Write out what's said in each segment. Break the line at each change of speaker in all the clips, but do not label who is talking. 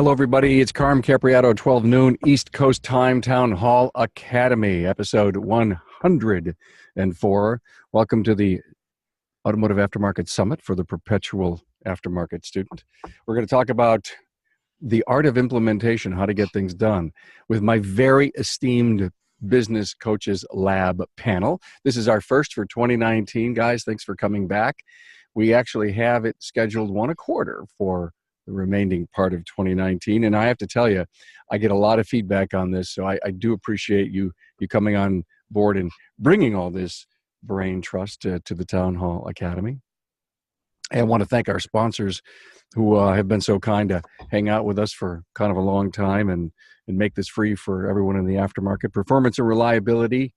Hello, everybody. It's Carm Capriato, 12 noon, East Coast Time, Town Hall Academy, episode 104. Welcome to the Automotive Aftermarket Summit for the Perpetual Aftermarket Student. We're going to talk about the art of implementation, how to get things done, with my very esteemed Business Coaches Lab panel. This is our first for 2019, guys. Thanks for coming back. We actually have it scheduled one a quarter for the remaining part of 2019. And I have to tell you, I get a lot of feedback on this. So I do appreciate you coming on board and bringing all this brain trust to the Town Hall Academy. And I want to thank our sponsors who have been so kind to hang out with us for kind of a long time and make this free for everyone in the aftermarket. Performance and reliability.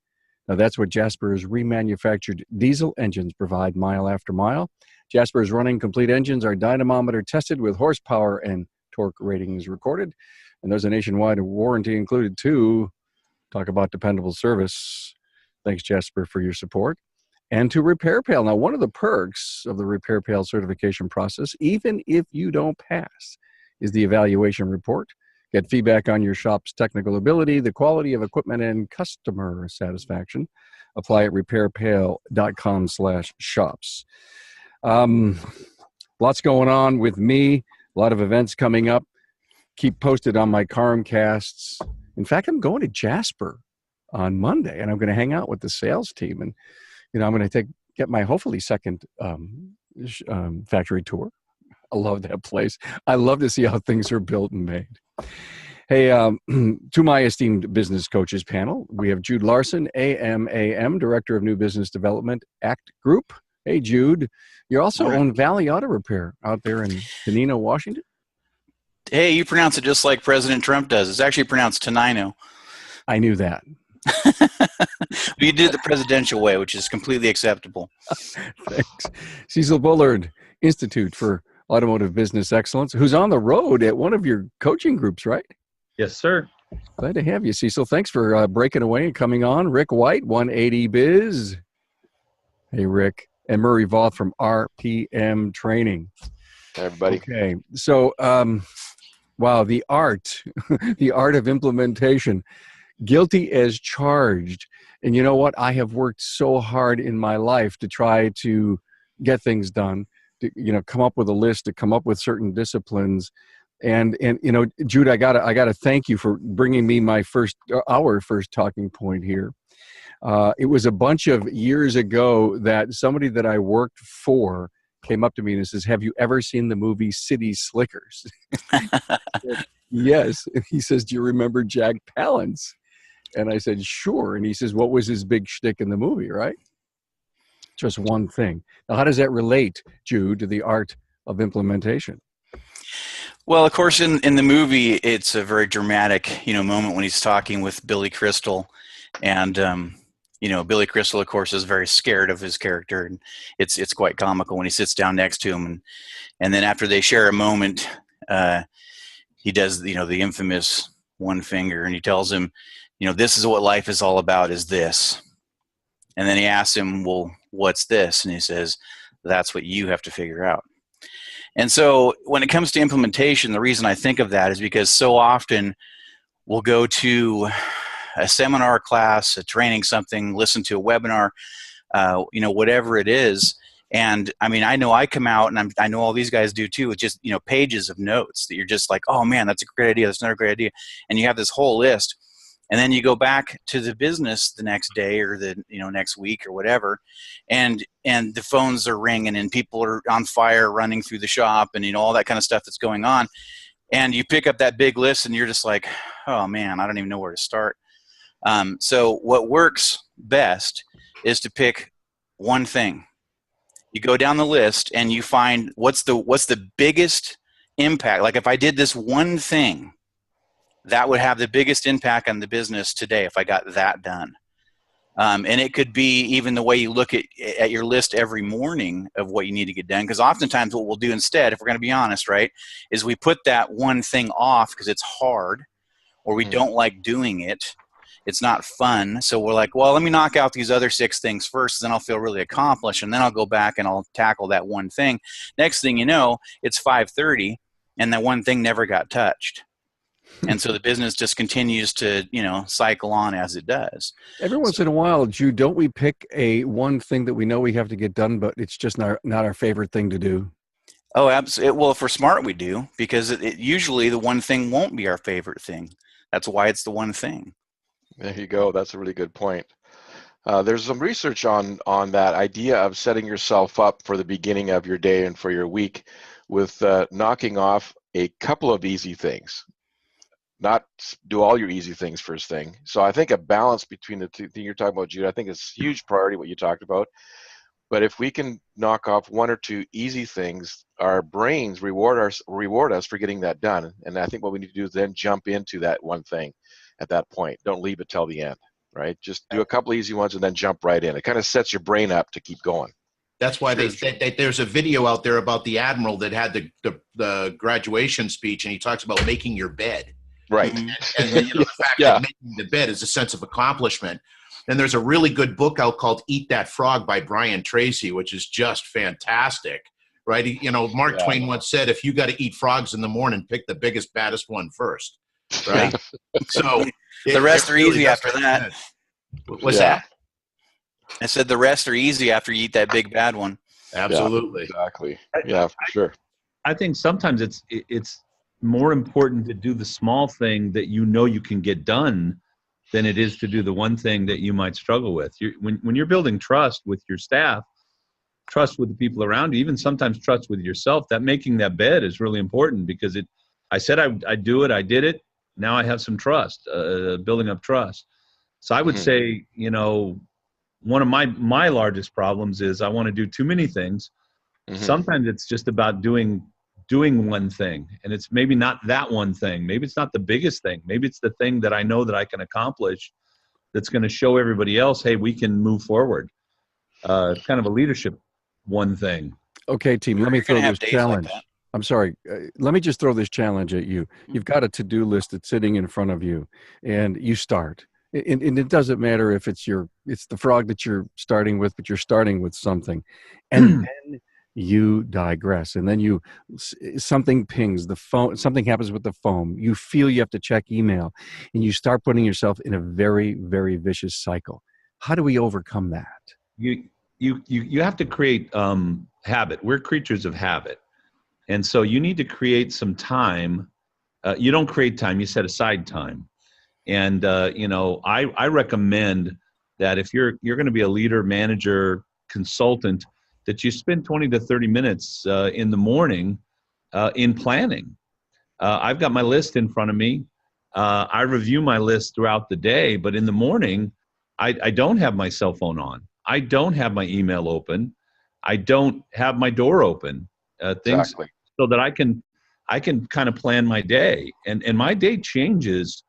Now that's what Jasper's remanufactured diesel engines provide mile after mile. Jasper's running complete engines are dynamometer tested with horsepower and torque ratings recorded. And there's a nationwide warranty included too. Talk about dependable service. Thanks, Jasper, for your support. And to Repair Pail. Now, one of the perks of the Repair Pail certification process, even if you don't pass, is the evaluation report. Get feedback on your shop's technical ability, the quality of equipment, and customer satisfaction. Apply at repairpail.com/shops. Lots going on with me. A lot of events coming up. Keep posted on my Carmcasts. In fact, I'm going to Jasper on Monday, and I'm going to hang out with the sales team. And I'm going to get my hopefully second factory tour. I love that place. I love to see how things are built and made. Hey, to my esteemed business coaches panel, we have Jude Larson, AMAM, Director of New Business Development, ACT Group. Hey, Jude. You also own Valley Auto Repair out there in Tenino, Washington.
Hey, you pronounce it just like President Trump does. It's actually pronounced Tenino.
I knew that.
You did it the presidential way, which is completely acceptable.
Thanks. Cecil Bullard, Institute for Automotive Business Excellence, who's on the road at one of your coaching groups, right?
Yes, sir.
Glad to have you, Cecil. Thanks for breaking away and coming on. Rick White, 180 Biz. Hey, Rick. And Murray Voth from RPM Training.
Hey, everybody.
Okay. So, wow, the art of implementation. Guilty as charged. And you know what? I have worked so hard in my life to try to get things done, to come up with a list, to come up with certain disciplines. And Jude, I gotta thank you for bringing me our first talking point here. It was a bunch of years ago that somebody that I worked for came up to me and says, "Have you ever seen the movie City Slickers?" Yes. And he says, "Do you remember Jack Palance?" And I said, "Sure." And he says, "What was his big shtick in the movie?" Right? Just one thing. Now, how does that relate, Jude, to the art of implementation?
Well, of course, in the movie, it's a very dramatic, moment when he's talking with Billy Crystal, and Billy Crystal, of course, is very scared of his character, and it's quite comical when he sits down next to him, and then after they share a moment, he does the infamous one finger, and he tells him, this is what life is all about, is this, and then he asks him, well, what's this? And he says, that's what you have to figure out. And so when it comes to implementation, the reason I think of that is because so often we'll go to a seminar class, a training, something, listen to a webinar, whatever it is. And I mean, I know I come out, and I know all these guys do too, with just, pages of notes that you're just like, oh man, that's a great idea. That's another great idea. And you have this whole list. And then you go back to the business the next day or the next week or whatever, and the phones are ringing and people are on fire running through the shop and all that kind of stuff that's going on. And you pick up that big list and you're just like, oh man, I don't even know where to start. So what works best is to pick one thing. You go down the list and you find what's the biggest impact. Like if I did this one thing, that would have the biggest impact on the business today if I got that done. And it could be even the way you look at your list every morning of what you need to get done. Because oftentimes what we'll do instead, if we're going to be honest, right, is we put that one thing off because it's hard or we don't like doing it. It's not fun. So we're like, well, let me knock out these other 6 things first, then I'll feel really accomplished. And then I'll go back and I'll tackle that one thing. Next thing you know, it's 5:30. and that one thing never got touched. And so the business just continues to, cycle on as it does.
Every once in a while, Jude, don't we pick a one thing that we know we have to get done, but it's just not our favorite thing to do?
Oh, absolutely. Well, for SMART, we do, because it usually the one thing won't be our favorite thing. That's why it's the one thing.
There you go. That's a really good point. There's some research on that idea of setting yourself up for the beginning of your day and for your week with knocking off a couple of easy things. Not do all your easy things first thing. So I think a balance between the two things you're talking about, Jude, I think is a huge priority, what you talked about. But if we can knock off one or two easy things, our brains reward us for getting that done. And I think what we need to do is then jump into that one thing at that point. Don't leave it till the end, right? Just do a couple easy ones and then jump right in. It kind of sets your brain up to keep going.
That's why there's a video out there about the admiral that had the graduation speech, and he talks about making your bed.
Right.
And the fact that making the bed is a sense of accomplishment. And there's a really good book out called Eat That Frog by Brian Tracy, which is just fantastic, right? Mark Twain once said, if you got to eat frogs in the morning, pick the biggest, baddest one first, right? So
the rest are easy after that.
What's that?
I said the rest are easy after you eat that big, bad one.
Absolutely.
Yeah, exactly. Yeah, for sure.
I think sometimes it's more important to do the small thing that you can get done than it is to do the one thing that you might struggle with. When you're building trust with your staff, trust with the people around you, even sometimes trust with yourself, that making that bed is really important, because I said I'd do it, I did it, now I have some trust, building up trust. So I would say, one of my largest problems is I want to do too many things. Sometimes it's just about doing one thing, and it's maybe not that one thing. Maybe it's not the biggest thing. Maybe it's the thing that I know that I can accomplish that's going to show everybody else, hey, we can move forward. Kind of a leadership one thing.
Okay, team, let me throw this challenge.
Like
I'm sorry. Let me just throw this challenge at you. You've got a to-do list that's sitting in front of you, and you start. And it doesn't matter if it's the frog that you're starting with, but you're starting with something. And then you digress, and then something pings the phone, something happens with the phone, you feel you have to check email, and you start putting yourself in a very, very vicious cycle. How do we overcome that?
You have to create habit. We're creatures of habit, and so you need to create some time. You don't create time, you set aside time. And I recommend that if you're going to be a leader, manager, consultant, that you spend 20 to 30 minutes in the morning in planning. I've got my list in front of me. I review my list throughout the day, but in the morning, I don't have my cell phone on. I don't have my email open. I don't have my door open. Things
Exactly.
So that I can kind of plan my day. And my day changes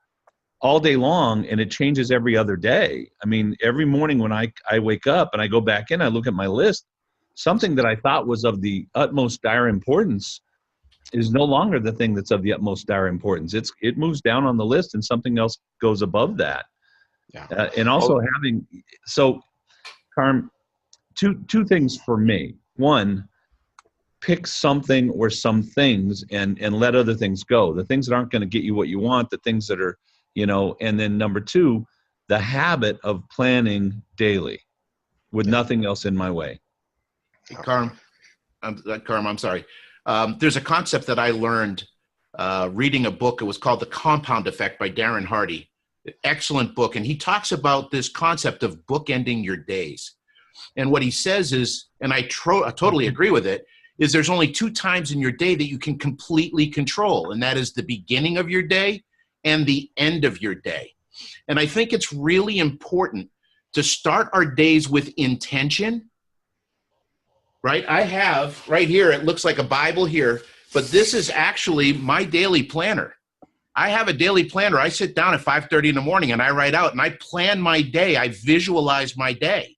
all day long, and it changes every other day. I mean, every morning when I wake up and I go back in, I look at my list, something that I thought was of the utmost dire importance is no longer the thing that's of the utmost dire importance. It moves down on the list, and something else goes above that.
Yeah.
And also Carm, two things for me. One, pick something or some things and let other things go. The things that aren't going to get you what you want, the things that are, and then number two, the habit of planning daily with nothing else in my way.
Carm, I'm sorry. There's a concept that I learned reading a book. It was called The Compound Effect by Darren Hardy. Excellent book. And he talks about this concept of bookending your days. And what he says is, and I totally agree with it, is there's only two times in your day that you can completely control. And that is the beginning of your day and the end of your day. And I think it's really important to start our days with intention. Right? I have right here, it looks like a Bible here, but this is actually my daily planner. I have a daily planner. I sit down at 5:30 in the morning and I write out and I plan my day. I visualize my day.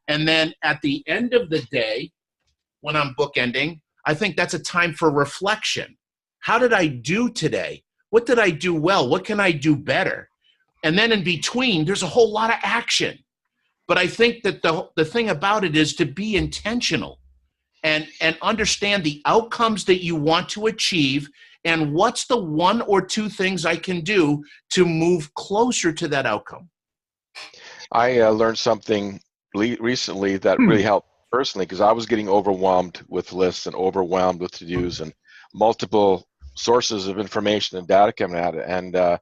And then at the end of the day, when I'm bookending, I think that's a time for reflection. How did I do today? What did I do well? What can I do better? And then in between, there's a whole lot of action. But I think that the thing about it is to be intentional and understand the outcomes that you want to achieve and what's the one or two things I can do to move closer to that outcome?
I learned something recently that really helped personally, because I was getting overwhelmed with lists and overwhelmed with to-dos and multiple sources of information and data coming at it. And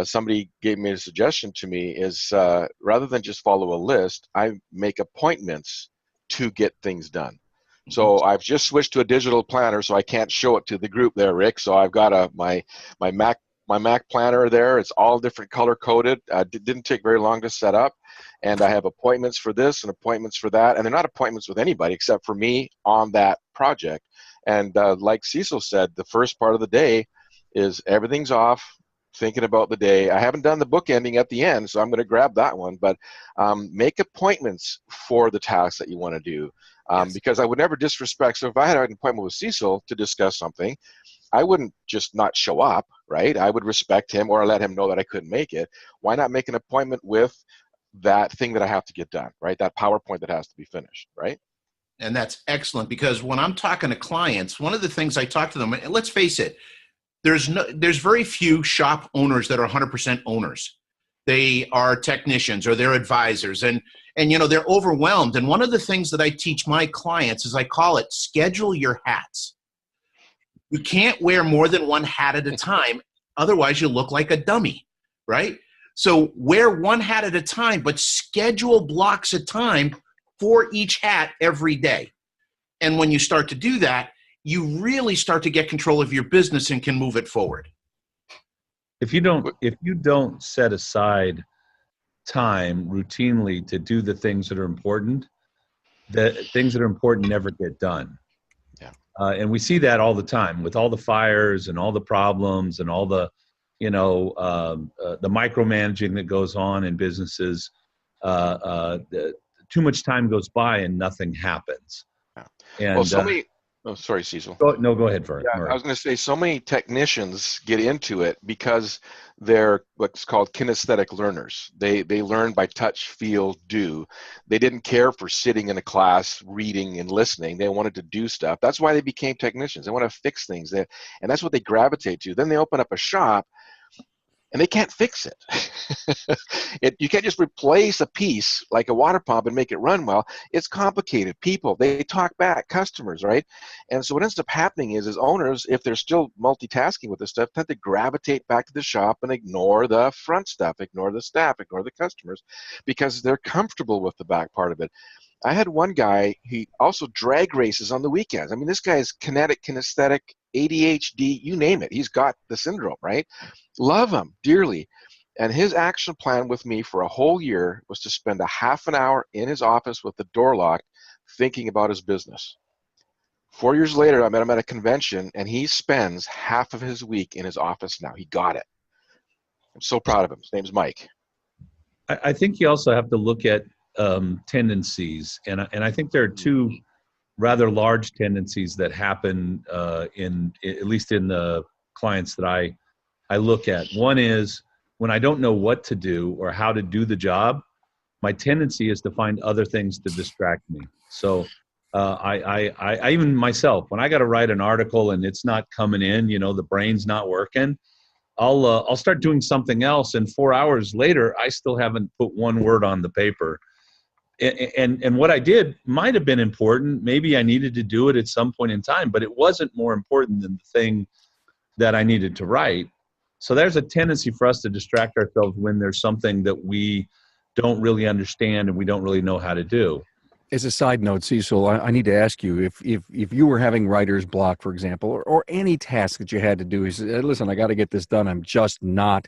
somebody gave me a suggestion to me is rather than just follow a list, I make appointments to get things done. So I've just switched to a digital planner, so I can't show it to the group there, Rick. So I've got my Mac planner there. It's all different color coded. It didn't take very long to set up, and I have appointments for this and appointments for that, and they're not appointments with anybody except for me on that project. And like Cecil said, the first part of the day is everything's off, thinking about the day. I haven't done the bookending at the end, so I'm going to grab that one. But make appointments for the tasks that you want to do, because I would never disrespect. So if I had an appointment with Cecil to discuss something, I wouldn't just not show up, right? I would respect him or let him know that I couldn't make it. Why not make an appointment with that thing that I have to get done, right? That PowerPoint that has to be finished, right?
And that's excellent, because when I'm talking to clients, one of the things I talk to them, and let's face it, there's very few shop owners that are 100% owners. They are technicians or they're advisors, and you know, they're overwhelmed. And one of the things that I teach my clients is I call it schedule your hats. You can't wear more than one hat at a time, otherwise you look like a dummy, right? So wear one hat at a time, but schedule blocks of time for each hat every day. And when you start to do that, you really start to get control of your business and can move it forward.
If you don't set aside time routinely to do the things that are important, the things that are important never get done. And we see that all the time with all the fires and all the problems and all the, the micromanaging that goes on in businesses. Too much time goes by and nothing happens. And,
well, so many. Oh, sorry, Cecil.
Go ahead, Vern.
Yeah, I was going to say, so many technicians get into it because they're what's called kinesthetic learners. They learn by touch, feel, do. They didn't care for sitting in a class, reading and listening. They wanted to do stuff. That's why they became technicians. They want to fix things, and that's what they gravitate to. Then they open up a shop, and they can't fix it. You can't just replace a piece like a water pump and make it run well. It's complicated. People, they talk back, customers, right? And so what ends up happening is owners, if they're still multitasking with this stuff, tend to gravitate back to the shop and ignore the front stuff, ignore the staff, ignore the customers, because they're comfortable with the back part of it. I had one guy, he also drag races on the weekends. I mean, this guy is kinesthetic, ADHD, you name it. He's got the syndrome, right? Love him dearly. And his action plan with me for a whole year was to spend a half an hour in his office with the door locked, thinking about his business. 4 years later, I met him at a convention, and he spends half of his week in his office now. He got it. I'm so proud of him. His name's Mike.
I think you also have to look at tendencies, and I think there are two rather large tendencies that happen at least in the clients that I look at. One is when I don't know what to do or how to do the job, my tendency is to find other things to distract me. So I even myself, when I got to write an article and it's not coming in, the brain's not working, I'll start doing something else, and 4 hours later, I still haven't put one word on the paper. And what I did might have been important. Maybe I needed to do it at some point in time, but it wasn't more important than the thing that I needed to write. So there's a tendency for us to distract ourselves when there's something that we don't really understand and we don't really know how to do.
As a side note, Cecil, I need to ask you, if you were having writer's block, for example, or any task that you had to do, is listen, I got to get this done. I'm just not,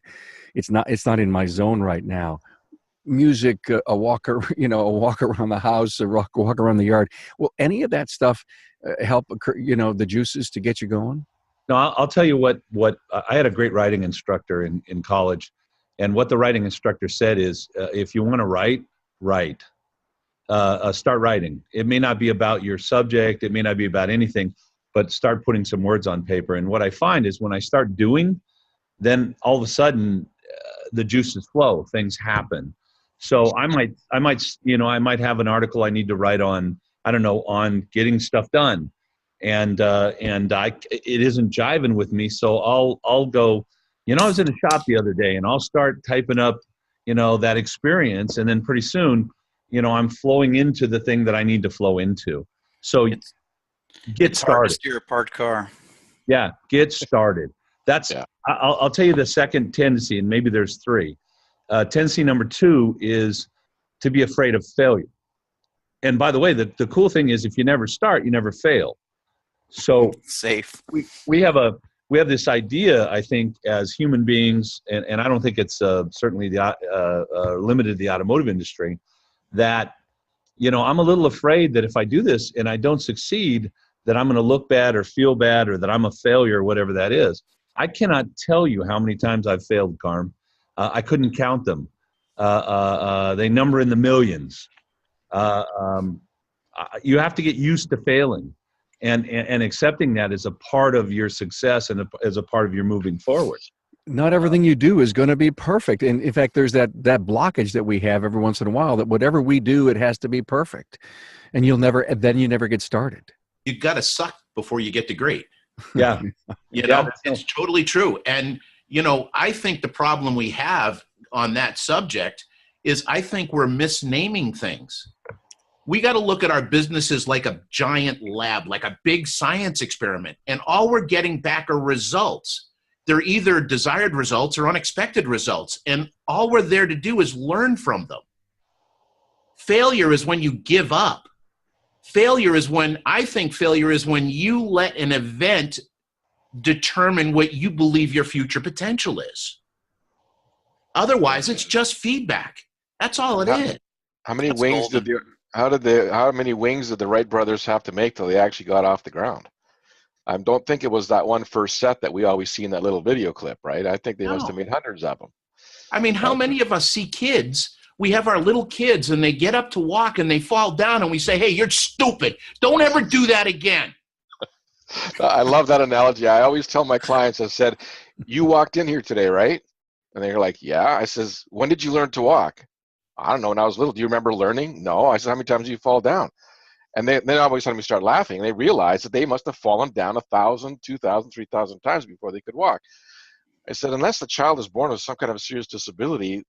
it's not in my zone right now. Music, a walk around the house, a walk around the yard. Will any of that stuff help, the juices to get you going?
No, I'll tell you what I had a great writing instructor in college, and what the writing instructor said is, if you want to write. Start writing. It may not be about your subject. It may not be about anything, but start putting some words on paper. And what I find is when I start doing, then all of a sudden the juices flow, things happen. So I might have an article I need to write on, on getting stuff done. and it isn't jiving with me. So I'll go. I was in a shop the other day, and I'll start typing up, that experience, and then pretty soon, I'm flowing into the thing that I need to flow into. So get
It's hard to
started.
steer a parked car.
Yeah, get started. That's
Yeah.
I'll tell you the second tendency, and maybe there's three. Tendency number 2 is to be afraid of failure. And by the way, the cool thing is if you never start, you never fail. So
Safe.
we have this idea, I think, as human beings, and I don't think it's certainly limited to the automotive industry, that I'm a little afraid that if I do this and I don't succeed, that I'm going to look bad or feel bad or that I'm a failure or whatever that is. I cannot tell you how many times I've failed, Carm. I couldn't count them. They number in the millions. You have to get used to failing, and accepting that as a part of your success and as a part of your moving forward.
Not everything you do is going to be perfect. And in fact, there's that blockage that we have every once in a while, that whatever we do, it has to be perfect. And you never get started.
You got to suck before you get to great.
Yeah.
It's totally true. And, I think the problem we have on that subject is I think we're misnaming things. We got to look at our businesses like a giant lab, like a big science experiment. And all we're getting back are results. They're either desired results or unexpected results. And all we're there to do is learn from them. Failure is when you give up. I think failure is when you let an event determine what you believe your future potential is. Otherwise, it's just feedback. That's all it is.
How many
That's
wings
golden.
how many wings did the Wright brothers have to make till they actually got off the ground? I don't think it was that one first set that we always see in that little video clip, right? I think they must have made hundreds of them.
I mean, how many of us see kids? We have our little kids and they get up to walk and they fall down and we say, hey, you're stupid. Don't ever do that again.
I love that analogy. I always tell my clients, I said, you walked in here today, right? And they're like, yeah. I says, when did you learn to walk? I don't know, when I was little. Do you remember learning? No. I said, how many times did you fall down? And they always had me start laughing. And they realized that they must have fallen down 1,000, 2,000, 3,000 times before they could walk. I said, unless the child is born with some kind of a serious disability,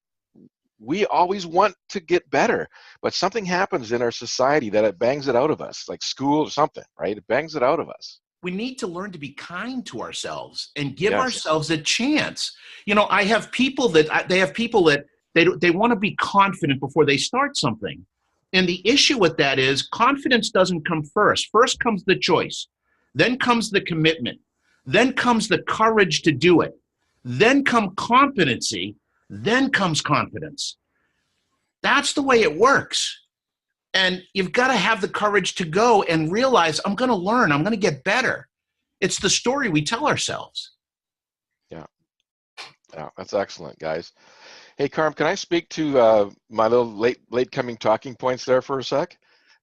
we always want to get better. But something happens in our society that it bangs it out of us, like school or something, right? It bangs it out of us.
We need to learn to be kind to ourselves and give
Yes.
ourselves a chance. I have people that they want to be confident before they start something. And the issue with that is confidence doesn't come first. First comes the choice. Then comes the commitment. Then comes the courage to do it. Then come competency. Then comes confidence. That's the way it works. And you've got to have the courage to go and realize, I'm going to learn. I'm going to get better. It's the story we tell ourselves.
Yeah, that's excellent, guys. Hey, Carm, can I speak to my little late coming talking points there for a sec?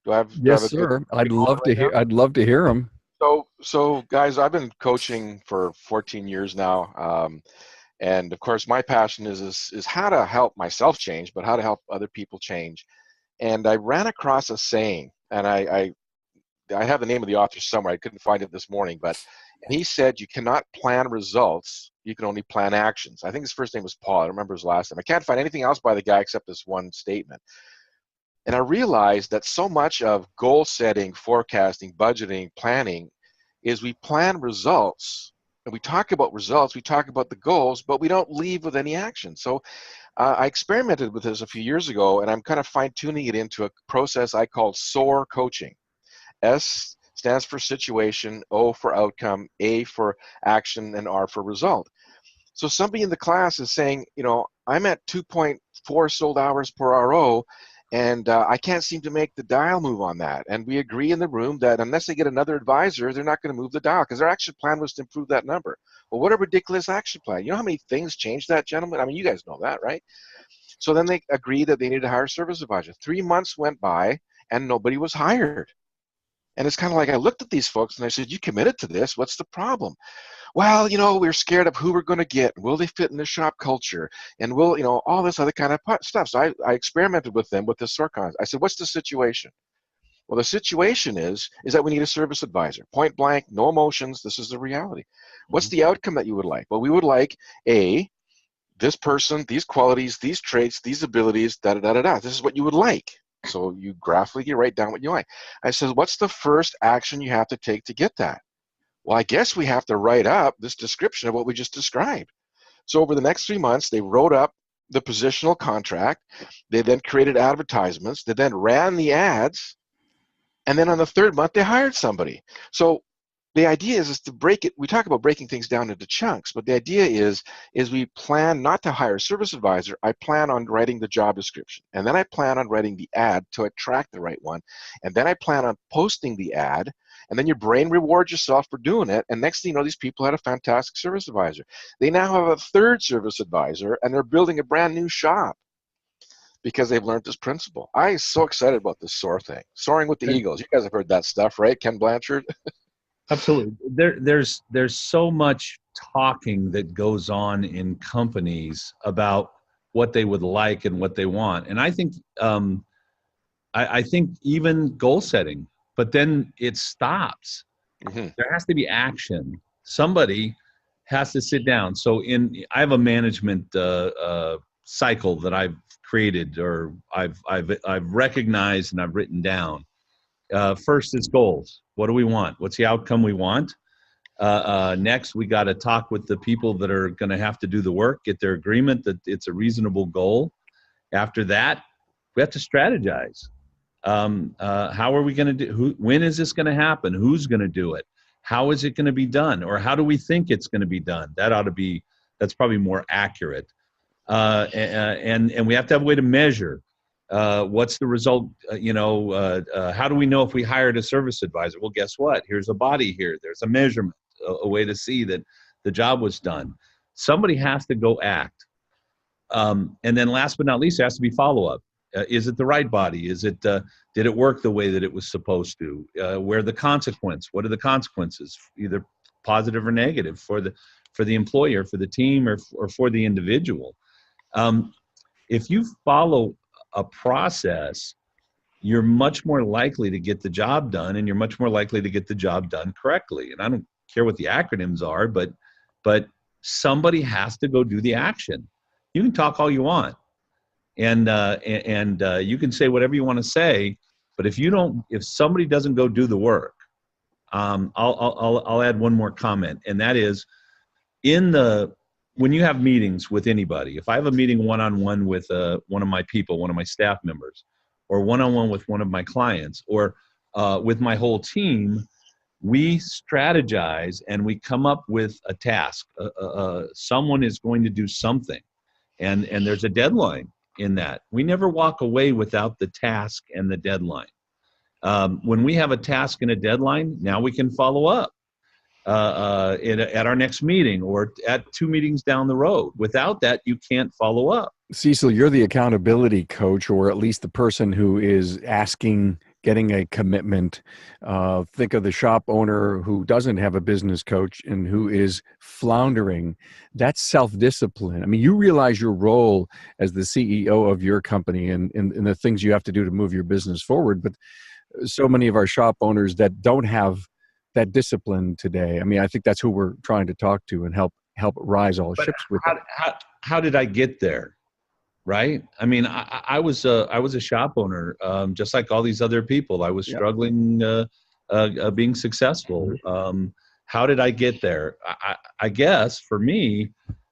Yes, sir. I'd love to hear them.
So guys, I've been coaching for 14 years now. And of course, my passion is how to help myself change, but how to help other people change. And I ran across a saying, and I have the name of the author somewhere. I couldn't find it this morning, but he said, you cannot plan results. You can only plan actions. I think his first name was Paul. I don't remember his last name. I can't find anything else by the guy except this one statement. And I realized that so much of goal setting, forecasting, budgeting, planning is we plan results. And we talk about results, we talk about the goals, but we don't leave with any action. So I experimented with this a few years ago, and I'm kind of fine-tuning it into a process I call SOAR coaching. S stands for situation, O for outcome, A for action, and R for result. So somebody in the class is saying, I'm at 2.4 sold hours per RO, and I can't seem to make the dial move on that. And we agree in the room that unless they get another advisor, they're not going to move the dial because their action plan was to improve that number. Well, what a ridiculous action plan. You know how many things changed that, gentlemen? I mean, you guys know that, right? So then they agreed that they needed to hire a service advisor. 3 months went by, and nobody was hired. And it's kind of like I looked at these folks, and I said, you committed to this. What's the problem? Well, we're scared of who we're going to get. Will they fit in the shop culture? And will, all this other kind of stuff. So I experimented with them with this SOAR concept. I said, what's the situation? Well, the situation is that we need a service advisor. Point blank, no emotions. This is the reality. What's the outcome that you would like? Well, we would like this person, these qualities, these traits, these abilities, da da da da da. This is what you would like. So you graphically write down what you like. I said, what's the first action you have to take to get that? Well, I guess we have to write up this description of what we just described. So over the next 3 months, they wrote up the positional contract. They then created advertisements. They then ran the ads. And then on the 3rd month, they hired somebody. So the idea is to break it. We talk about breaking things down into chunks, but the idea is we plan not to hire a service advisor. I plan on writing the job description, and then I plan on writing the ad to attract the right one, and then I plan on posting the ad, and then your brain rewards yourself for doing it, and next thing you know, these people had a fantastic service advisor. They now have a 3rd service advisor, and they're building a brand new shop because they've learned this principle. I'm so excited about this SOAR thing. Soaring with the Eagles. You guys have heard that stuff, right? Ken Blanchard?
Absolutely. There's so much talking that goes on in companies about what they would like and what they want. And I think I think even goal setting, but then it stops.
Mm-hmm.
There has to be action. Somebody has to sit down. So I have a management cycle that I've created, or I've recognized and I've written down. First is goals. What do we want? What's the outcome we want? Next, we got to talk with the people that are going to have to do the work, get their agreement that it's a reasonable goal. After that, we have to strategize. How are we going to do? When is this going to happen? Who's going to do it? How is it going to be done? Or how do we think it's going to be done? That's probably more accurate. And we have to have a way to measure. What's the result? How do we know if we hired a service advisor? Well, guess what? Here's a body here. There's a measurement, a way to see that the job was done. Somebody has to go act. And then last but not least, there has to be follow-up. Is it the right body? Did it work the way that it was supposed to? What are the consequences, either positive or negative for the employer, for the team, or for the individual? If you follow a process, you're much more likely to get the job done, and you're much more likely to get the job done correctly. And I don't care what the acronyms are, but somebody has to go do the action. You can talk all you want, and you can say whatever you want to say, but if somebody doesn't go do the work, I'll add one more comment, and that is when you have meetings with anybody. If I have a meeting one-on-one with one of my people, one of my staff members, or one-on-one with one of my clients, or with my whole team, we strategize and we come up with a task. Someone is going to do something, and there's a deadline in that. We never walk away without the task and the deadline. When we have a task and a deadline, now we can follow up at our next meeting or at 2 meetings down the road. Without that, you can't follow up.
Cecil, you're the accountability coach, or at least the person who is getting a commitment. Think of the shop owner who doesn't have a business coach and who is floundering. That's self-discipline. I mean, you realize your role as the CEO of your company and the things you have to do to move your business forward. But so many of our shop owners that don't have that discipline today. I mean, I think that's who we're trying to talk to and help rise all ships with.
How did I get there? Right? I mean, I was a shop owner, just like all these other people. I was struggling being successful. How did I get there? I guess for me,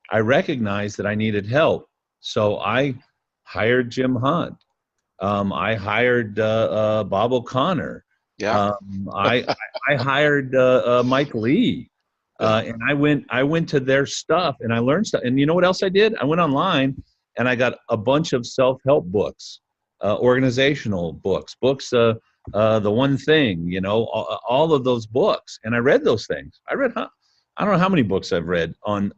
I recognized that I needed help. So I hired Jim Hunt. I hired Bob O'Connor.
Yeah.
I hired Mike Lee. And I went to their stuff and I learned stuff. And you know what else I did? I went online and I got a bunch of self-help books, organizational books, The One Thing, all of those books. And I read those things. I don't know how many books I've read on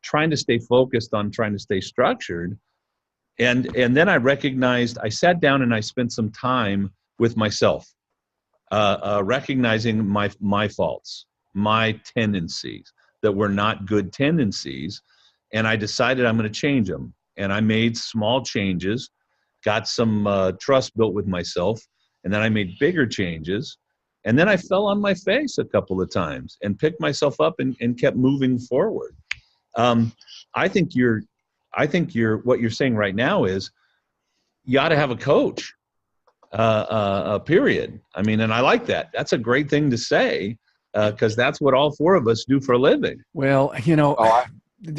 trying to stay focused, on trying to stay structured. And then I recognized, I sat down and I spent some time with myself, recognizing my faults, my tendencies that were not good tendencies. And I decided I'm going to change them. And I made small changes, got some trust built with myself, and then I made bigger changes, and then I fell on my face a couple of times and picked myself up and kept moving forward. I think what you're saying right now is you ought to have a coach, period. I mean, and I like that. That's a great thing to say, because that's what all four of us do for a living.
Well,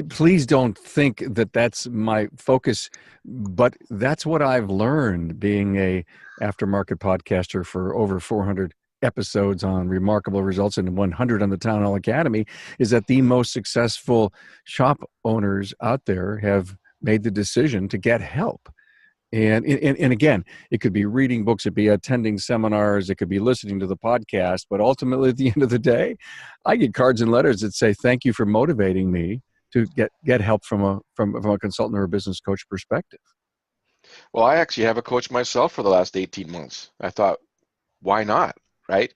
please don't think that that's my focus, but that's what I've learned being a aftermarket podcaster for over 400 episodes on remarkable results and 100 on the Town Hall Academy, is that the most successful shop owners out there have made the decision to get help. And again, it could be reading books, it could be attending seminars, it could be listening to the podcast, but ultimately at the end of the day, I get cards and letters that say, thank you for motivating me to get help from a consultant or a business coach perspective.
Well, I actually have a coach myself for the last 18 months. I thought, why not, right?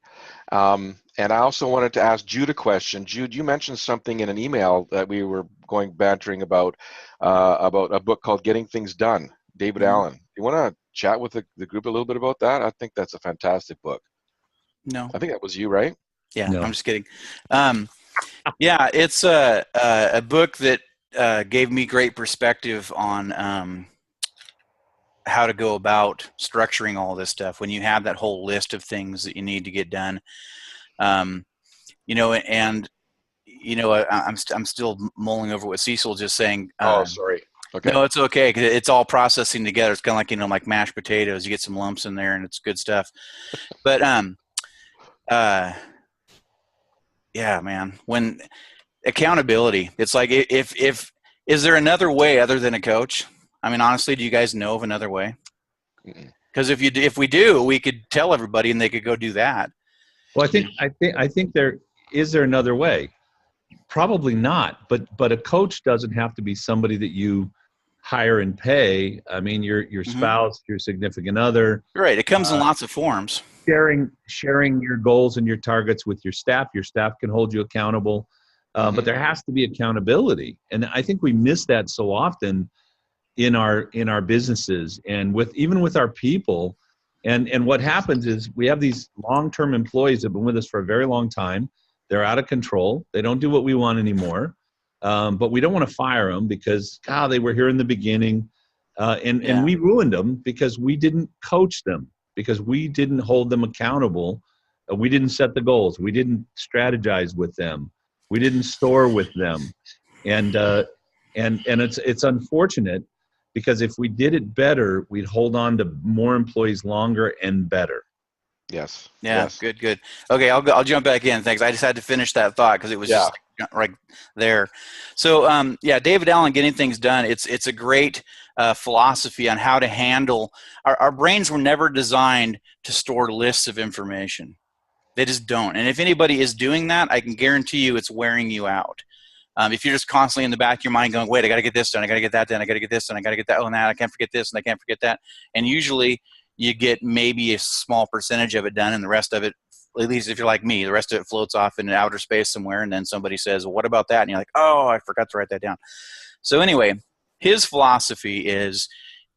And I also wanted to ask Jude a question. Jude, you mentioned something in an email that we were bantering about a book called Getting Things Done, David Allen. You want to chat with the group a little bit about that? I think that's a fantastic book.
No.
I think that was you, right?
Yeah,
No.
I'm just kidding. Yeah, it's a book that gave me great perspective on how to go about structuring all this stuff when you have that whole list of things that you need to get done. I'm still mulling over what Cecil was just saying.
Sorry. Okay.
No, it's okay, because it's all processing together. It's kind of like, like mashed potatoes. You get some lumps in there, and it's good stuff. But yeah, man. When accountability, it's like, if is there another way other than a coach? I mean, honestly, do you guys know of another way? Because if we do, we could tell everybody, and they could go do that.
Well, I think there is another way. Probably not, but a coach doesn't have to be somebody that you hire and pay. I mean, your spouse, your significant other.
Right. It comes in lots of forms.
Sharing your goals and your targets with your staff. Your staff can hold you accountable, but there has to be accountability, and I think we miss that so often in our businesses and even with our people. And what happens is we have these long-term employees that have been with us for a very long time. They're out of control. They don't do what we want anymore. But we don't want to fire them because, they were here in the beginning. And we ruined them because we didn't coach them, because we didn't hold them accountable. We didn't set the goals. We didn't strategize with them. We didn't store with them. And it's unfortunate, because if we did it better, we'd hold on to more employees longer and better.
Yes.
Yeah.
Yes.
Good. Okay. I'll jump back in. Thanks. I just had to finish that thought because it was just right there. So, David Allen, Getting Things Done. It's a great philosophy on how to handle our brains were never designed to store lists of information. They just don't. And if anybody is doing that, I can guarantee you it's wearing you out. If you're just constantly in the back of your mind going, wait, I got to get this done. I got to get that done. I got to get this done. I got to get that. Oh, now I can't forget this and I can't forget that. And usually you get maybe a small percentage of it done, and the rest of it, at least if you're like me, the rest of it floats off into outer space somewhere. And then somebody says, well, what about that? And you're like, oh, I forgot to write that down. So anyway, his philosophy is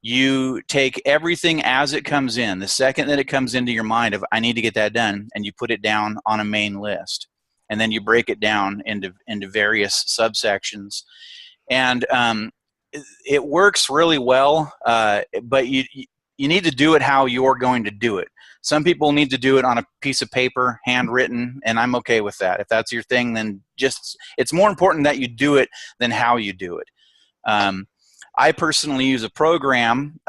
you take everything as it comes in. The second that it comes into your mind of, I need to get that done, and you put it down on a main list. And then you break it down into various subsections. And it works really well, but you need to do it how you're going to do it. Some people need to do it on a piece of paper, handwritten, and I'm okay with that. If that's your thing, then it's more important that you do it than how you do it. I personally use a program,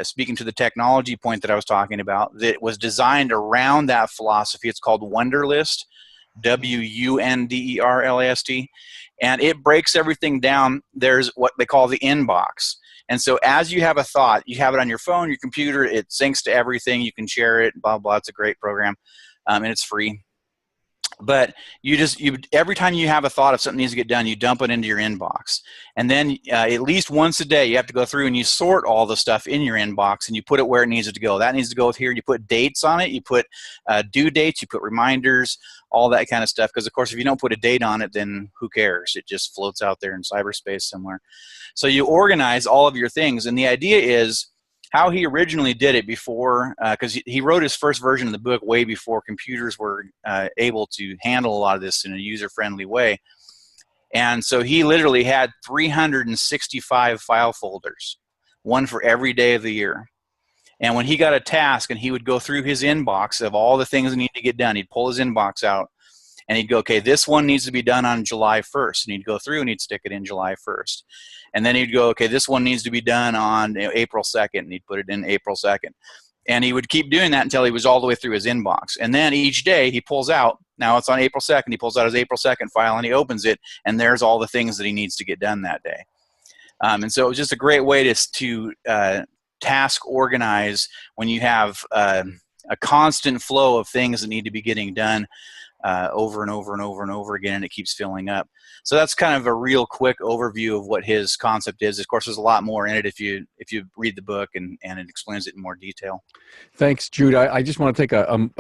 speaking to the technology point that I was talking about, that was designed around that philosophy. It's called Wunderlist, Wunderlist, and it breaks everything down. There's what they call the inbox. And so as you have a thought, you have it on your phone, your computer, it syncs to everything. You can share it, blah, blah. It's a great program, and it's free. But every time you have a thought of something needs to get done, you dump it into your inbox. And then at least once a day, you have to go through and you sort all the stuff in your inbox and you put it where it needs to go. That needs to go here. You put dates on it. You put due dates. You put reminders, all that kind of stuff. Because, of course, if you don't put a date on it, then who cares? It just floats out there in cyberspace somewhere. So you organize all of your things. And the idea is, how he originally did it before, because he wrote his first version of the book way before computers were able to handle a lot of this in a user-friendly way. And so he literally had 365 file folders, one for every day of the year. And when he got a task and he would go through his inbox of all the things that need to get done, he'd pull his inbox out and he'd go, okay, this one needs to be done on July 1st. And he'd go through and he'd stick it in July 1st. And then he'd go, okay, this one needs to be done on April 2nd. And he'd put it in April 2nd. And he would keep doing that until he was all the way through his inbox. And then each day he pulls out, now it's on April 2nd, he pulls out his April 2nd file and he opens it, and there's all the things that he needs to get done that day. And so it was just a great way to task organize when you have a constant flow of things that need to be getting done over and over and over and over again, and it keeps filling up. So that's kind of a real quick overview of what his concept is. Of course, there's a lot more in it if you read the book, and it explains it in more detail.
Thanks, Jude. I just want to take a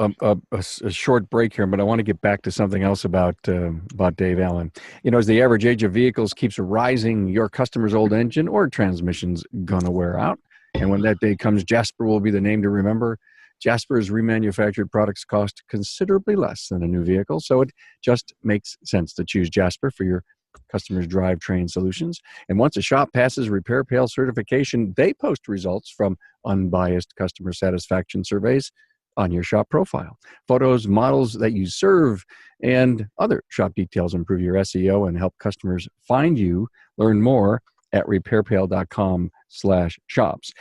short break here, but I want to get back to something else about Dave Allen. You know, as the average age of vehicles keeps rising, your customer's old engine or transmission's gonna wear out. And when that day comes, Jasper will be the name to remember. Jasper's remanufactured products cost considerably less than a new vehicle, so it just makes sense to choose Jasper for your customers' drivetrain solutions. And once a shop passes RepairPal certification, they post results from unbiased customer satisfaction surveys on your shop profile. Photos, models that you serve, and other shop details improve your SEO and help customers find you. Learn more at repairpal.com/shops.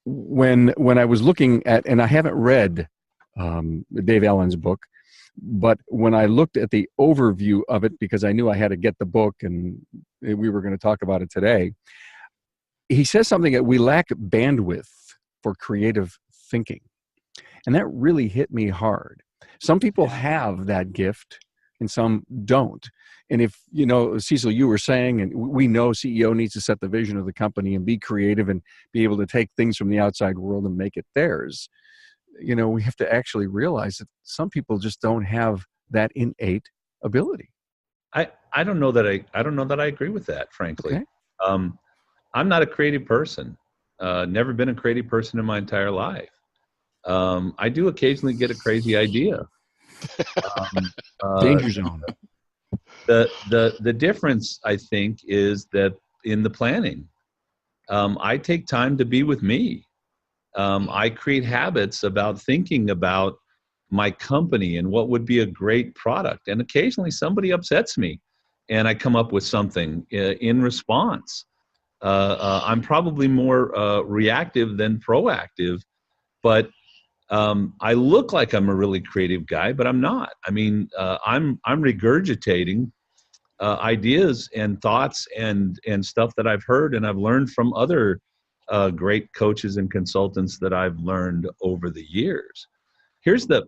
When I was looking at, and I haven't read Dave Allen's book, but when I looked at the overview of it, because I knew I had to get the book and we were going to talk about it today, he says something that we lack bandwidth for creative thinking. And that really hit me hard. Some people have that gift and some don't. And if, you know, Cecil, you were saying, and we know CEO needs to set the vision of the company and be creative and be able to take things from the outside world and make it theirs. You know, we have to actually realize that some people just don't have that innate ability.
I don't know that I agree with that, frankly.
Okay.
I'm not a creative person. Never been a creative person in my entire life. I do occasionally get a crazy idea.
Danger zone.
The difference, I think, is that in the planning, I take time to be with me. I create habits about thinking about my company and what would be a great product. And occasionally somebody upsets me and I come up with something in response. I'm probably more reactive than proactive, but I look like I'm a really creative guy, but I'm not. I mean, I'm regurgitating ideas and thoughts and stuff that I've heard and I've learned from other great coaches and consultants that I've learned over the years. Here's the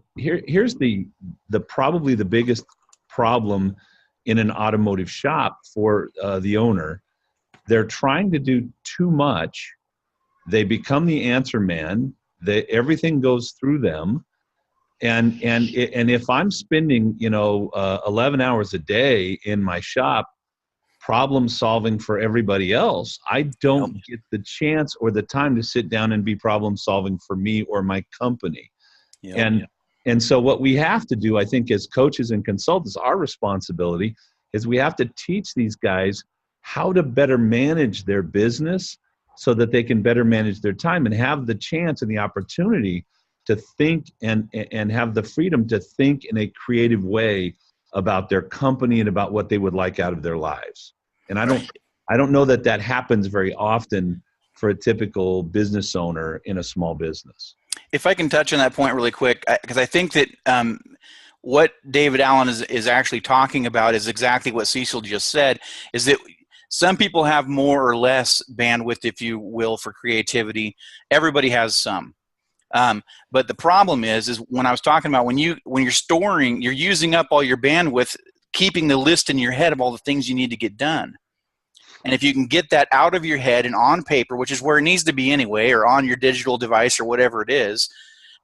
probably the biggest problem in an automotive shop for the owner. They're trying to do too much. They become the answer man. Everything goes through them. And if I'm spending 11 hours a day in my shop problem solving for everybody else, I don't get the chance or the time to sit down and be problem solving for me or my company. And so what we have to do, I think, as coaches and consultants, our responsibility is we have to teach these guys how to better manage their business so that they can better manage their time and have the chance and the opportunity to think and have the freedom to think in a creative way about their company and about what they would like out of their lives. And I don't know that happens very often for a typical business owner in a small business.
If I can touch on that point really quick, because I think that what David Allen is actually talking about is exactly what Cecil just said, is that some people have more or less bandwidth, if you will, for creativity. Everybody has some. But the problem is when I was talking about when you're storing, you're using up all your bandwidth, keeping the list in your head of all the things you need to get done. And if you can get that out of your head and on paper, which is where it needs to be anyway, or on your digital device or whatever it is,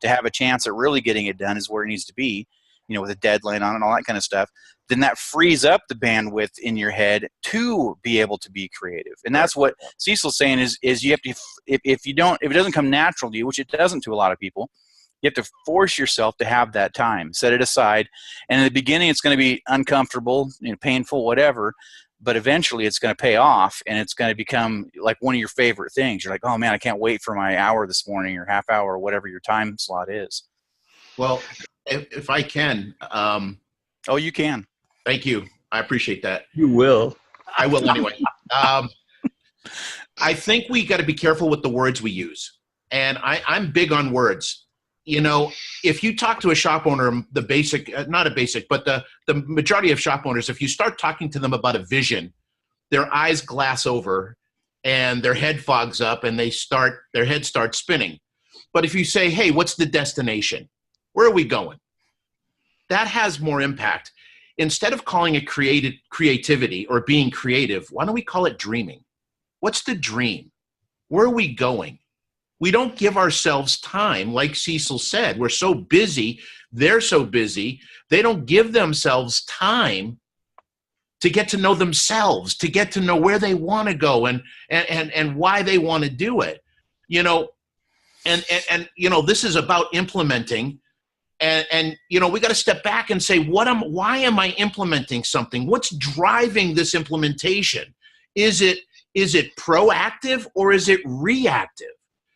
to have a chance at really getting it done is where it needs to be. with a deadline on it and all that kind of stuff, then that frees up the bandwidth in your head to be able to be creative. And that's what Cecil's saying is you have to, if it doesn't come natural to you, which it doesn't to a lot of people, you have to force yourself to have that time, set it aside. And in the beginning, it's going to be uncomfortable, painful, whatever, but eventually it's going to pay off, and it's going to become like one of your favorite things. You're like, oh man, I can't wait for my hour this morning or half hour or whatever your time slot is.
Well, if I can.
Oh, you can.
Thank you. I appreciate that.
You will.
I will anyway. I think we got to be careful with the words we use. And I'm big on words. If you talk to a shop owner, the basic, not a basic, but the majority of shop owners, if you start talking to them about a vision, their eyes glass over and their head fogs up and their head starts spinning. But if you say, hey, what's the destination? Where are we going? That has more impact. Instead of calling it creativity or being creative, why don't we call it dreaming? What's the dream? Where are we going? We don't give ourselves time, like Cecil said. We're so busy. They're so busy. They don't give themselves time to get to know themselves, to get to know where they want to go and why they want to do it. This is about implementing. And we got to step back and say, why am I implementing something? What's driving this implementation? Is it proactive or is it reactive?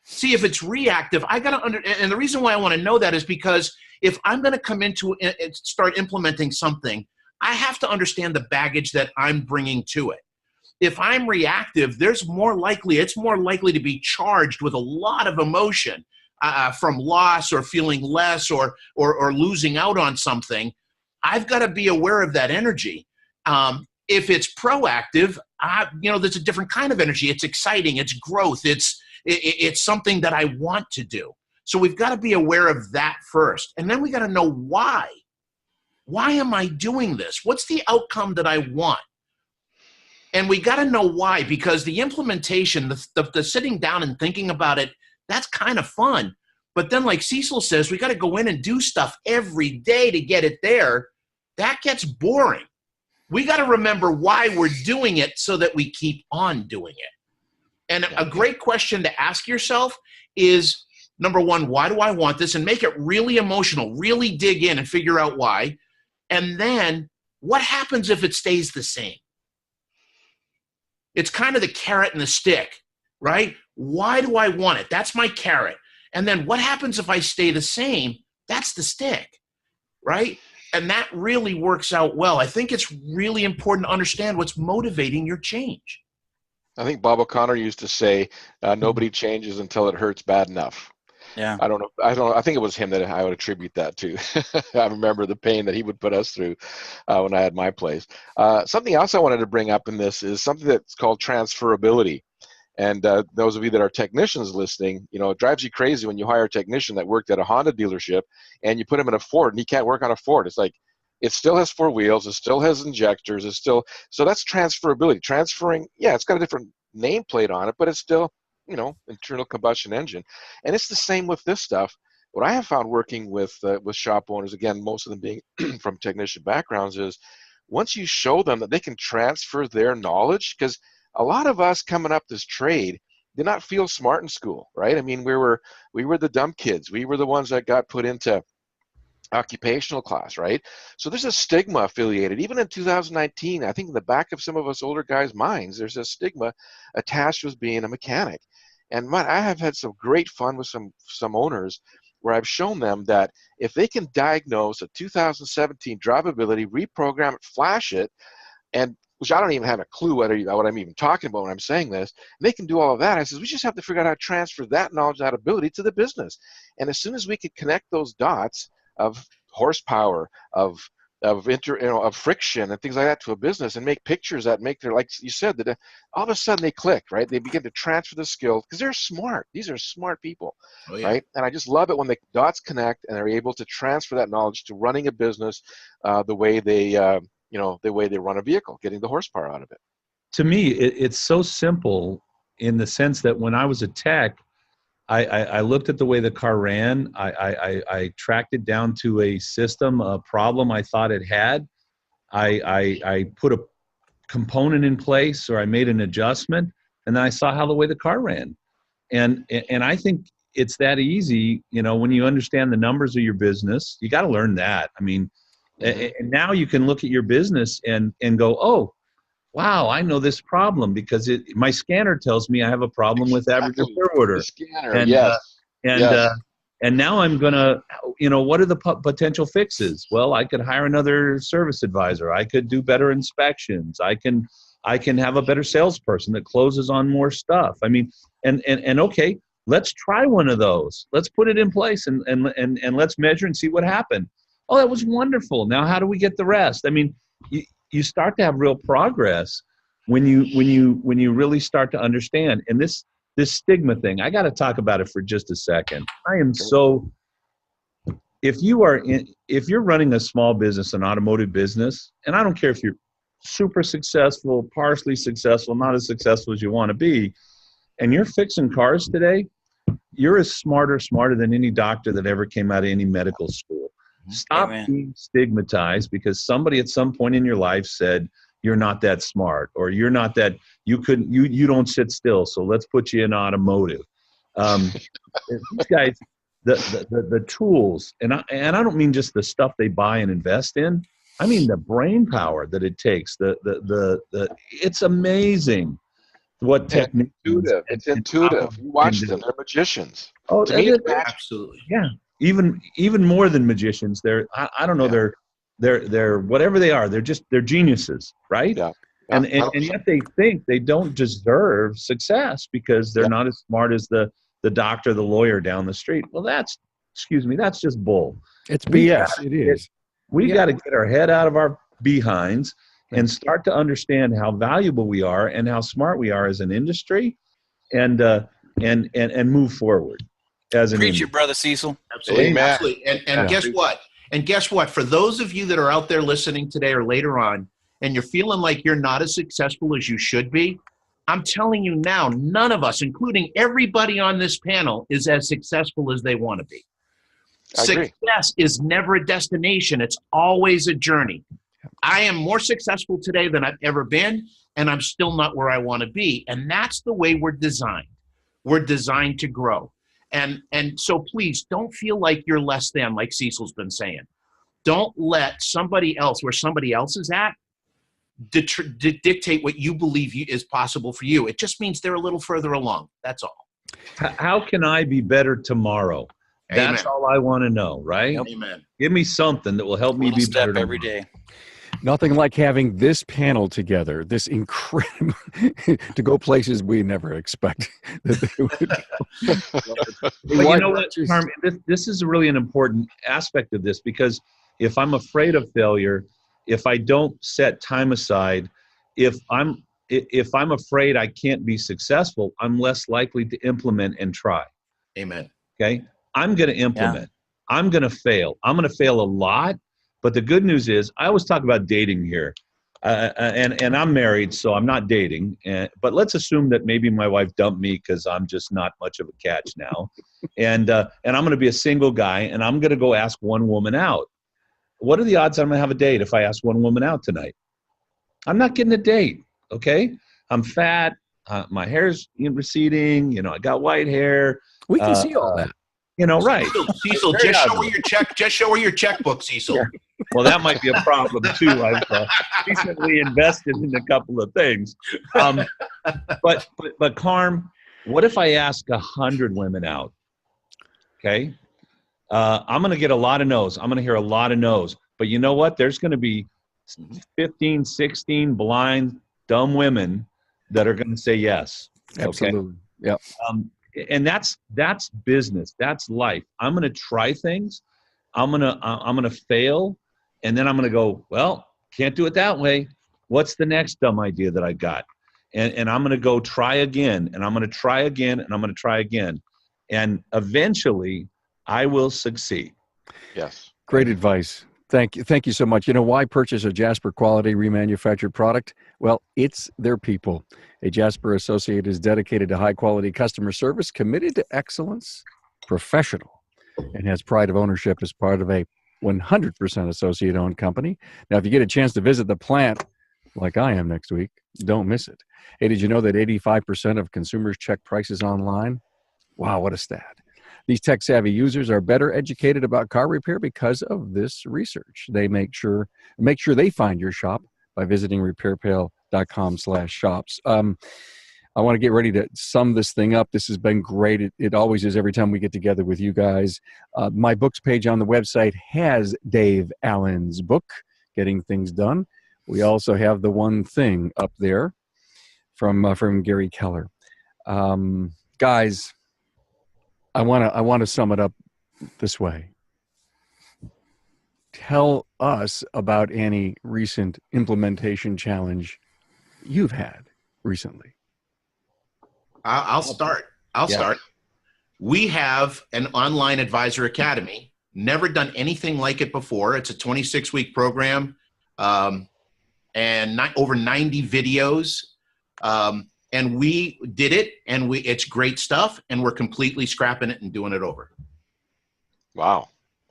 See, if it's reactive, I got to and the reason why I want to know that is because if I'm going to come into and start implementing something, I have to understand the baggage that I'm bringing to it. If I'm reactive, it's more likely to be charged with a lot of emotion. From loss or feeling less or losing out on something. I've got to be aware of that energy. If it's proactive, there's a different kind of energy. It's exciting. It's growth. It's something that I want to do. So we've got to be aware of that first. And then we got to know why. Why am I doing this? What's the outcome that I want? And we got to know why, because the implementation, the sitting down and thinking about it, that's kind of fun. But then, like Cecil says, we got to go in and do stuff every day to get it there. That gets boring. We got to remember why we're doing it so that we keep on doing it. And a great question to ask yourself is, number one, why do I want this? And make it really emotional, really dig in and figure out why. And then what happens if it stays the same? It's kind of the carrot and the stick, right? Why do I want it? That's my carrot. And then what happens if I stay the same? That's the stick, right? And that really works out well. I think it's really important to understand what's motivating your change.
I think Bob O'Connor used to say, nobody changes until it hurts bad enough.
Yeah.
I don't know. I think it was him that I would attribute that to. I remember the pain that he would put us through when I had my place. Something else I wanted to bring up in this is something that's called transferability. And those of you that are technicians listening, it drives you crazy when you hire a technician that worked at a Honda dealership and you put him in a Ford and he can't work on a Ford. It's like, it still has four wheels, it still has injectors, so that's transferability. Transferring, it's got a different nameplate on it, but it's still, internal combustion engine. And it's the same with this stuff. What I have found working with shop owners, again, most of them being from technician backgrounds, is once you show them that they can transfer their knowledge, because a lot of us coming up this trade did not feel smart in school, right? I mean, we were the dumb kids. We were the ones that got put into occupational class, right? So there's a stigma affiliated. Even in 2019, I think in the back of some of us older guys' minds, there's a stigma attached with being a mechanic. And I have had some great fun with some owners where I've shown them that if they can diagnose a 2017 drivability, reprogram it, flash it, and which I don't even have a clue what I'm even talking about when I'm saying this, and they can do all of that. I says, we just have to figure out how to transfer that knowledge, that ability to the business. And as soon as we could connect those dots of horsepower, of friction and things like that to a business and make pictures that make their, like you said, that all of a sudden they click, right? They begin to transfer the skill because they're smart. These are smart people, right? And I just love it when the dots connect and they're able to transfer that knowledge to running a business the way they run a vehicle, getting the horsepower out of it.
To me, it's so simple in the sense that when I was a tech, I looked at the way the car ran. I tracked it down to a system, a problem I thought it had. I put a component in place, or I made an adjustment, and then I saw how the way the car ran. And I think it's that easy, when you understand the numbers of your business. You got to learn that. I mean, and now you can look at your business and go, oh, wow, I know this problem because my scanner tells me I have a problem with average repair order.
The scanner,
And,
yes. Yes.
And now I'm going to, what are the potential fixes? Well, I could hire another service advisor. I could do better inspections. I can have a better salesperson that closes on more stuff. I mean, and okay, let's try one of those. Let's put it in place and let's measure and see what happened. Oh, that was wonderful. Now, how do we get the rest? I mean, you start to have real progress when you really start to understand. And this stigma thing, I got to talk about it for just a second. I am so, if you're running a small business, an automotive business, and I don't care if you're super successful, partially successful, not as successful as you want to be, and you're fixing cars today, you're as smarter than any doctor that ever came out of any medical school. Stop being stigmatized because somebody at some point in your life said you're not that smart, or you're not that, you don't sit still, so let's put you in automotive. These guys, the tools, and I don't mean just the stuff they buy and invest in. I mean the brain power that it takes. It's amazing what technique.
It's intuitive. You watch them; they're magicians.
Oh,
to me,
absolutely.
Yeah, even more than magicians. I don't know.
Yeah.
They're whatever they are. They're geniuses, right?
Yeah.
And yet they think they don't deserve success because they're not as smart as the doctor, the lawyer down the street. Well, that's just bull.
It's BS. It is.
We got to get our head out of our behinds and start to understand how valuable we are and how smart we are as an industry, and move forward as an
Preach
industry.
it, brother Cecil.
Absolutely.
Amen.
Absolutely. And guess what? And guess what? For those of you that are out there listening today or later on, and you're feeling like you're not as successful as you should be, I'm telling you now, none of us, including everybody on this panel, is as successful as they want to be.
I agree.
Success is never a destination. It's always a journey. I am more successful today than I've ever been, and I'm still not where I want to be. And that's the way we're designed. We're designed to grow. And so please don't feel like you're less than, like Cecil's been saying. Don't let somebody else, where somebody else is at, dictate what you believe is possible for you. It just means they're a little further along. That's all.
How can I be better tomorrow?
Amen.
That's all I want to know, right?
Amen.
Give me something that will help me
Little
be
step
better
every
tomorrow.
day.
Nothing like having this panel together, this incredible, to go places we never expect that they would.
But you know what, Carm, this is really an important aspect of this, because if I'm afraid of failure, if I don't set time aside, if I'm afraid I can't be successful, I'm less likely to implement and try.
Amen.
Okay? I'm going to implement. Yeah. I'm going to fail. I'm going to fail a lot. But the good news is, I always talk about dating here. And I'm married, so I'm not dating. But let's assume that maybe my wife dumped me because I'm just not much of a catch now. And I'm going to be a single guy, and I'm going to go ask one woman out. What are the odds I'm going to have a date if I ask one woman out tonight? I'm not getting a date, okay? I'm fat. My hair's receding. I got white hair.
We can see all that.
Right.
Cecil, just show her your checkbook, Cecil.
Yeah. Well, that might be a problem too. I've recently invested in a couple of things. But Carm, what if I ask 100 women out? Okay. I'm going to get a lot of no's. I'm going to hear a lot of no's. But you know what? There's going to be 15, 16 blind, dumb women that are going to say yes. Okay?
Absolutely. Yeah.
And that's business. That's life. I'm going to try things. I'm going to fail. And then I'm going to go, well, can't do it that way. What's the next dumb idea that I got? And I'm going to go try again. And I'm going to try again. And I'm going to try again. And eventually I will succeed.
Yes.
Great advice. Thank you so much. You know why purchase a Jasper quality remanufactured product? Well, it's their people. A Jasper associate is dedicated to high quality customer service, committed to excellence, professional, and has pride of ownership as part of a 100% associate owned company. Now, if you get a chance to visit the plant, like I am next week, don't miss it. Hey, did you know that 85% of consumers check prices online? Wow, what a stat. These tech-savvy users are better educated about car repair because of this research. They make sure they find your shop by visiting repairpail.com/shops. I want to get ready to sum this thing up. This has been great. It always is every time we get together with you guys. My books page on the website has Dave Allen's book, Getting Things Done. We also have The One Thing up there from Gary Keller. Guys, I want to sum it up this way. Tell us about any recent implementation challenge you've had recently.
I'll start. I'll start. We have an online advisor academy. Never done anything like it before. It's a 26-week program and over 90 videos. And we did it, and it's great stuff, and we're completely scrapping it and doing it over.
Wow.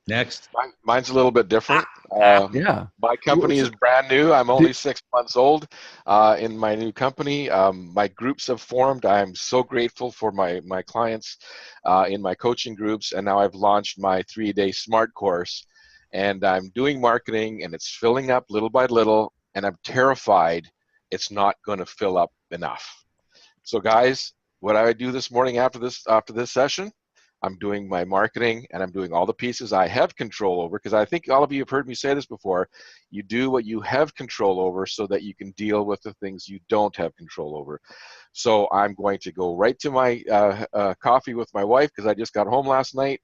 Next.
Mine's a little bit different.
Yeah.
My company is brand new. I'm only 6 months old in my new company. My groups have formed. I'm so grateful for my clients in my coaching groups, and now I've launched my 3-day SMART course, and I'm doing marketing, and it's filling up little by little, and I'm terrified it's not going to fill up enough. So guys, what I do this morning after this session, I'm doing my marketing, and I'm doing all the pieces I have control over, because I think all of you have heard me say this before. You do what you have control over so that you can deal with the things you don't have control over. So I'm going to go right to my coffee with my wife, because I just got home last night,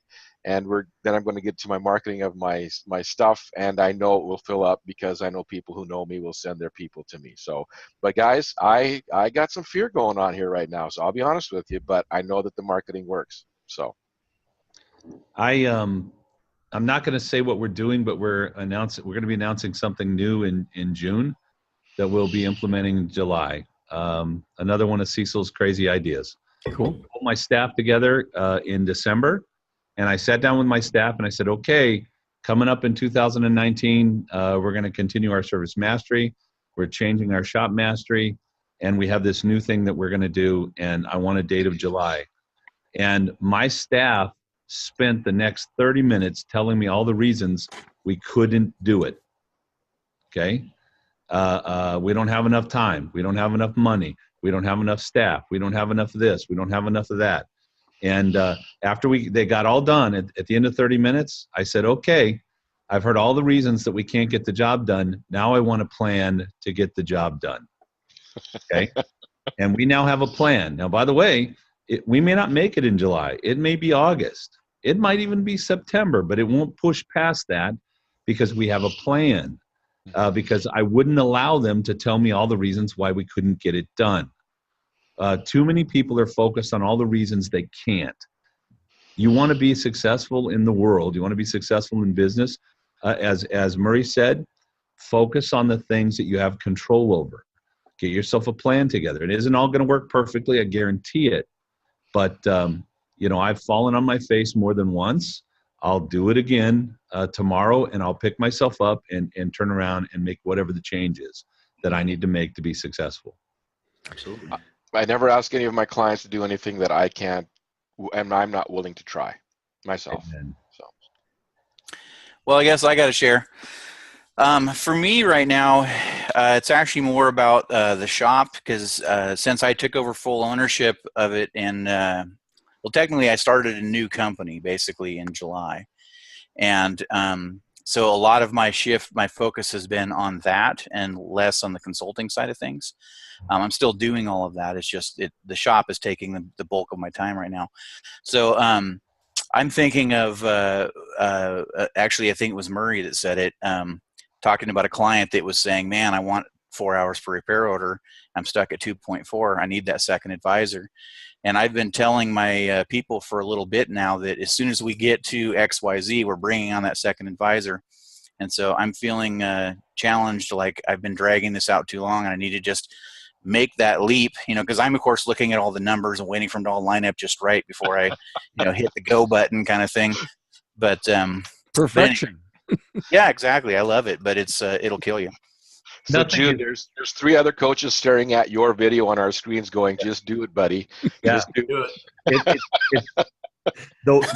and then I'm going to get to my marketing of my stuff, and I know it will fill up because I know people who know me will send their people to me. So, but guys, I got some fear going on here right now, so I'll be honest with you, but I know that the marketing works. So
I'm not going to say what we're doing, but we're going to be announcing something new in June that we'll be implementing in July. Another one of Cecil's crazy ideas.
Cool.
I put my staff together in December, and I sat down with my staff and I said, okay, coming up in 2019, we're going to continue our service mastery. We're changing our shop mastery, and we have this new thing that we're going to do, and I want a date of July. And my staff spent the next 30 minutes telling me all the reasons we couldn't do it. Okay? We don't have enough time. We don't have enough money. We don't have enough staff. We don't have enough of this. We don't have enough of that. And after they got all done, at the end of 30 minutes, I said, okay, I've heard all the reasons that we can't get the job done. Now I want a plan to get the job done. Okay? And we now have a plan. Now, by the way, we may not make it in July. It may be August. It might even be September, but it won't push past that because we have a plan. Because I wouldn't allow them to tell me all the reasons why we couldn't get it done. Too many people are focused on all the reasons they can't. You want to be successful in the world. You want to be successful in business. As Murray said, focus on the things that you have control over. Get yourself a plan together. It isn't all going to work perfectly, I guarantee it. But, I've fallen on my face more than once. I'll do it again tomorrow, and I'll pick myself up and turn around and make whatever the change is that I need to make to be successful.
Absolutely.
I never ask any of my clients to do anything that I can't, and I'm not willing to try myself.
Amen.
So.
Well, I guess I got to share. For me right now, it's actually more about the shop, because since I took over full ownership of it, and technically I started a new company basically in July, and so a lot of my focus has been on that and less on the consulting side of things. I'm still doing all of that. It's just the shop is taking the bulk of my time right now. So I'm thinking of actually, I think it was Murray that said it. Talking about a client that was saying, man, I want 4 hours per repair order. I'm stuck at 2.4. I need that second advisor. And I've been telling my people for a little bit now that as soon as we get to XYZ, we're bringing on that second advisor. And so I'm feeling challenged, like I've been dragging this out too long and I need to just make that leap, because I'm of course looking at all the numbers and waiting for them to all line up just right before I, hit the go button kind of thing. But
Perfection.
But anyway, yeah, exactly. I love it, but it'll kill you.
So
Nothing
Jude,
is-
there's 3 other coaches staring at your video on our screens going, just do it, buddy.
Yeah.
Just do
Do it.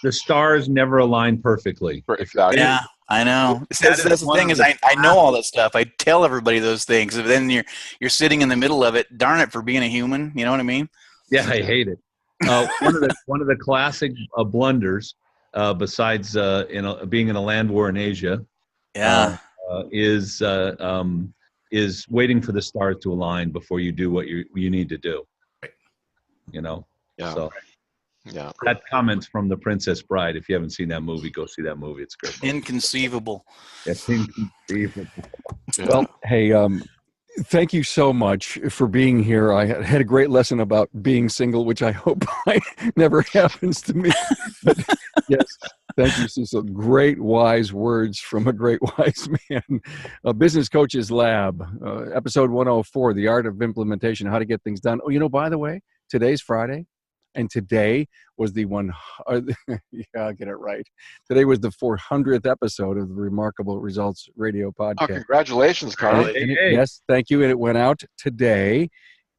The stars never align perfectly.
it. Exactly.
Yeah, I know. That's the
one
thing
of
is
the
I know all that stuff. I tell everybody those things. But then you're sitting in the middle of it. Darn it for being a human. You know what I mean?
Yeah, I hate it. One of the classic blunders, besides being in a land war in Asia,
Yeah.
is waiting for the stars to align before you do what you need to do.
Yeah.
So
Yeah.
that comment's from The Princess Bride. If you haven't seen that movie, go see that movie. It's great.
Inconceivable.
It's inconceivable.
Well, hey, thank you so much for being here. I had a great lesson about being single, which I hope never happens to me. But yes, thank you, Cecil. Great wise words from a great wise man. Business Coaches Lab, episode 104, The Art of Implementation, How to Get Things Done. Oh, by the way, today's Friday. And today was the I'll get it right. Today was the 400th episode of the Remarkable Results Radio
Oh,
podcast.
congratulations, Carl.
Hey.
Yes, thank you. And it went out today.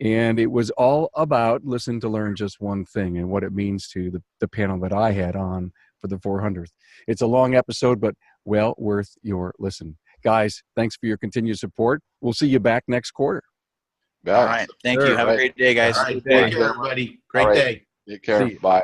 And it was all about listen to learn just one thing and what it means to the panel that I had on for the 400th. It's a long episode, but well worth your listen. Guys, thanks for your continued support. We'll see you back next quarter.
Yeah.
All right. Thank you.
Sure.
Have a great day, guys.
All right.
Day.
Take care, everybody. Great
All right.
day.
Take care.
See you.
Bye.